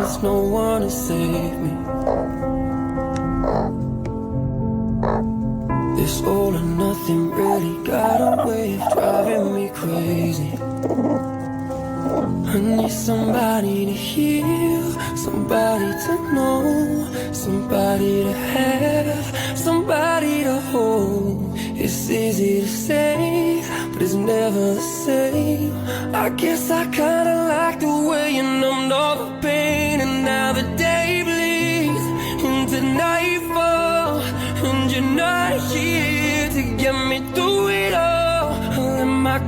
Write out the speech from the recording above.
there's no one to save me. This all or nothing really got a way of driving me crazy. I need somebody to heal, somebody to know, somebody to have, somebody to hold. It's easy to say, but it's never the same. I guess I kinda like the way you numbed all the pain, and now the day bleeds into nightfall, and you're not here to get me through it all. Let my